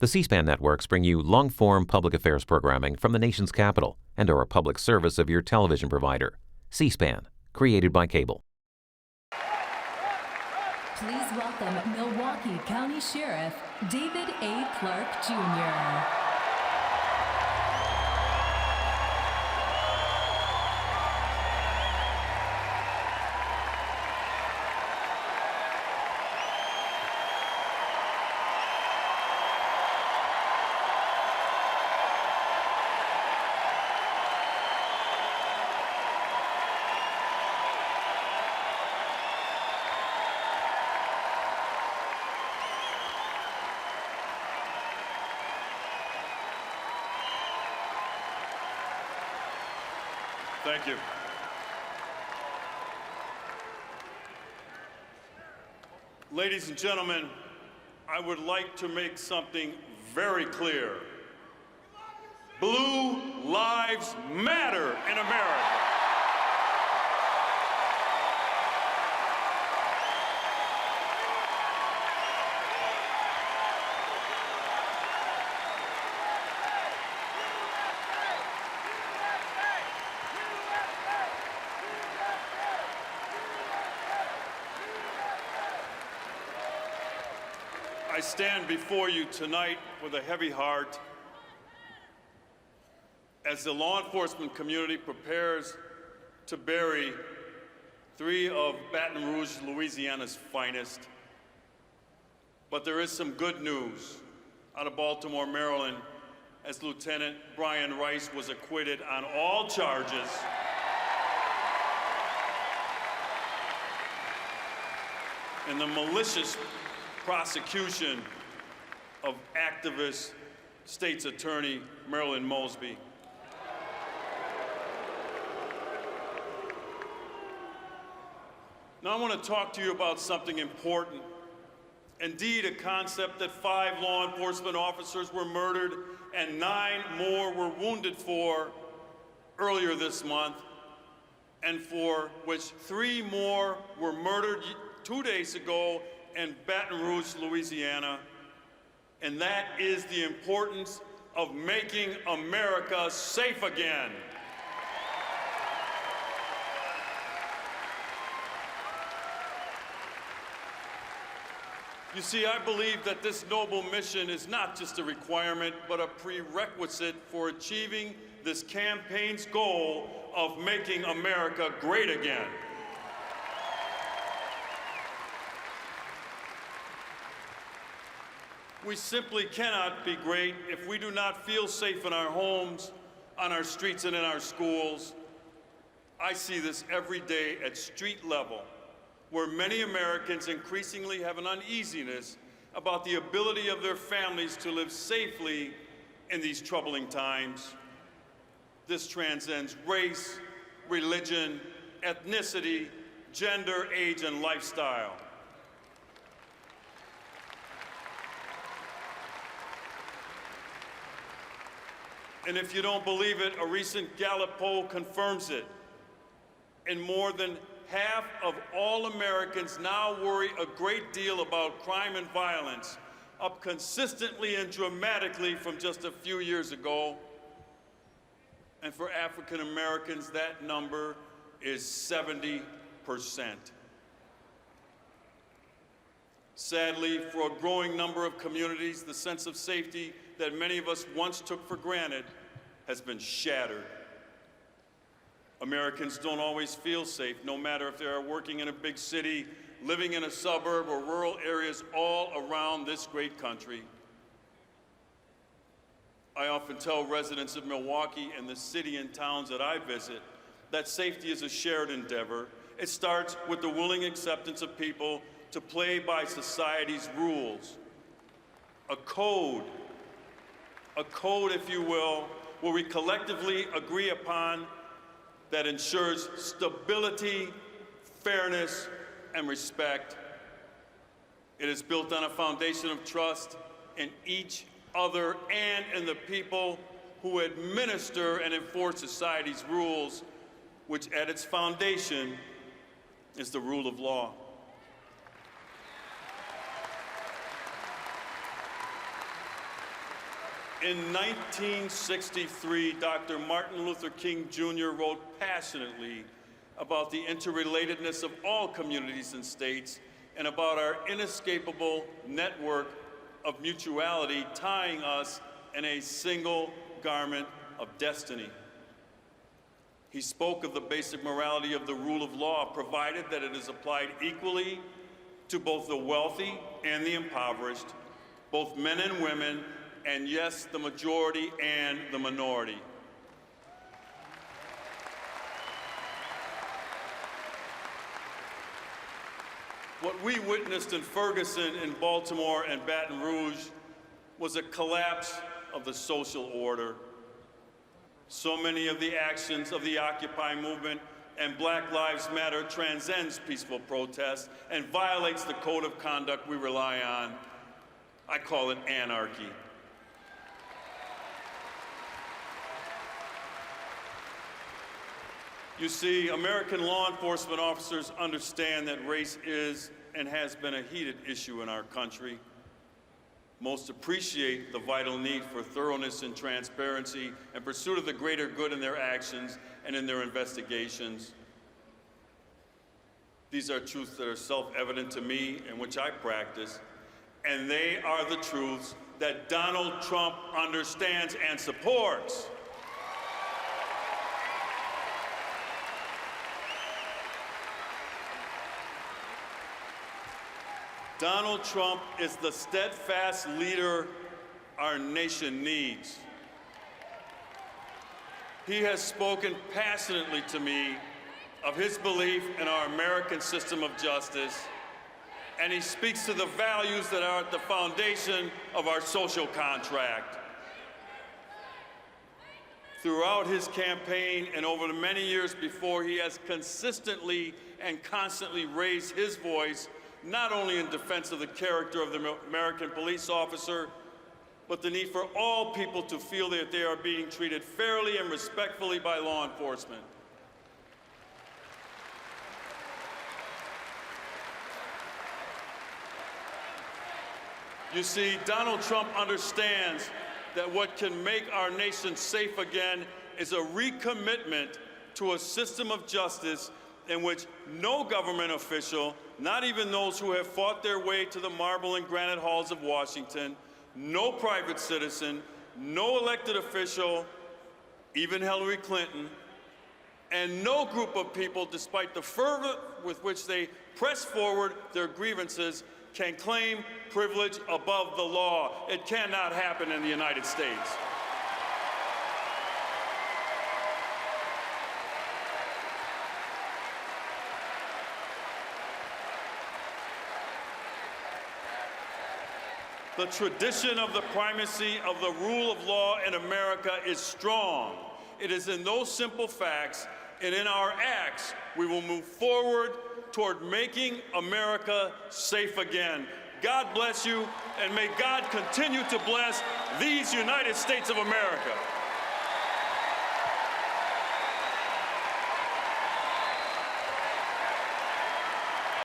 The C-SPAN networks bring you long-form public affairs programming from the nation's capital and are a public service of your television provider. C-SPAN, created by cable. Please welcome Milwaukee County Sheriff David A. Clarke, Jr. Thank you. Ladies and gentlemen, I would like to make something very clear. Blue lives matter in America. I stand before you tonight with a heavy heart as the law enforcement community prepares to bury three of Baton Rouge, Louisiana's finest. But there is some good news out of Baltimore, Maryland, as Lieutenant Brian Rice was acquitted on all charges in the malicious prosecution of activist State's Attorney Marilyn Mosby. Now I want to talk to you about something important. Indeed, a concept that 5 law enforcement officers were murdered and 9 more were wounded for earlier this month, and for which 3 more were murdered 2 days ago in Baton Rouge, Louisiana, and that is the importance of making America safe again. You see, I believe that this noble mission is not just a requirement, but a prerequisite for achieving this campaign's goal of making America great again. We simply cannot be great if we do not feel safe in our homes, on our streets, and in our schools. I see this every day at street level, where many Americans increasingly have an uneasiness about the ability of their families to live safely in these troubling times. This transcends race, religion, ethnicity, gender, age, and lifestyle. And if you don't believe it, a recent Gallup poll confirms it. And more than half of all Americans now worry a great deal about crime and violence, up consistently and dramatically from just a few years ago. And for African Americans, that number is 70%. Sadly, for a growing number of communities, the sense of safety that many of us once took for granted has been shattered. Americans don't always feel safe, no matter if they are working in a big city, living in a suburb, or rural areas all around this great country. I often tell residents of Milwaukee and the city and towns that I visit that safety is a shared endeavor. It starts with the willing acceptance of people to play by society's rules. A code, if you will, where we collectively agree upon that ensures stability, fairness, and respect. It is built on a foundation of trust in each other and in the people who administer and enforce society's rules, which at its foundation is the rule of law. In 1963, Dr. Martin Luther King Jr. wrote passionately about the interrelatedness of all communities and states and about our inescapable network of mutuality tying us in a single garment of destiny. He spoke of the basic morality of the rule of law, provided that it is applied equally to both the wealthy and the impoverished, both men and women, and yes, the majority and the minority. What we witnessed in Ferguson, in Baltimore, and Baton Rouge was a collapse of the social order. So many of the actions of the Occupy movement and Black Lives Matter transcends peaceful protest and violates the code of conduct we rely on. I call it anarchy. You see, American law enforcement officers understand that race is and has been a heated issue in our country. Most appreciate the vital need for thoroughness and transparency and pursuit of the greater good in their actions and in their investigations. These are truths that are self-evident to me and which I practice, and they are the truths that Donald Trump understands and supports. Donald Trump is the steadfast leader our nation needs. He has spoken passionately to me of his belief in our American system of justice, and he speaks to the values that are at the foundation of our social contract. Throughout his campaign and over the many years before, he has consistently and constantly raised his voice, not only in defense of the character of the American police officer, but the need for all people to feel that they are being treated fairly and respectfully by law enforcement. You see, Donald Trump understands that what can make our nation safe again is a recommitment to a system of justice in which no government official, not even those who have fought their way to the marble and granite halls of Washington, no private citizen, no elected official, even Hillary Clinton, and no group of people, despite the fervor with which they press forward their grievances, can claim privilege above the law. It cannot happen in the United States. The tradition of the primacy of the rule of law in America is strong. It is in those simple facts and in our acts we will move forward toward making America safe again. God bless you, and may God continue to bless these United States of America.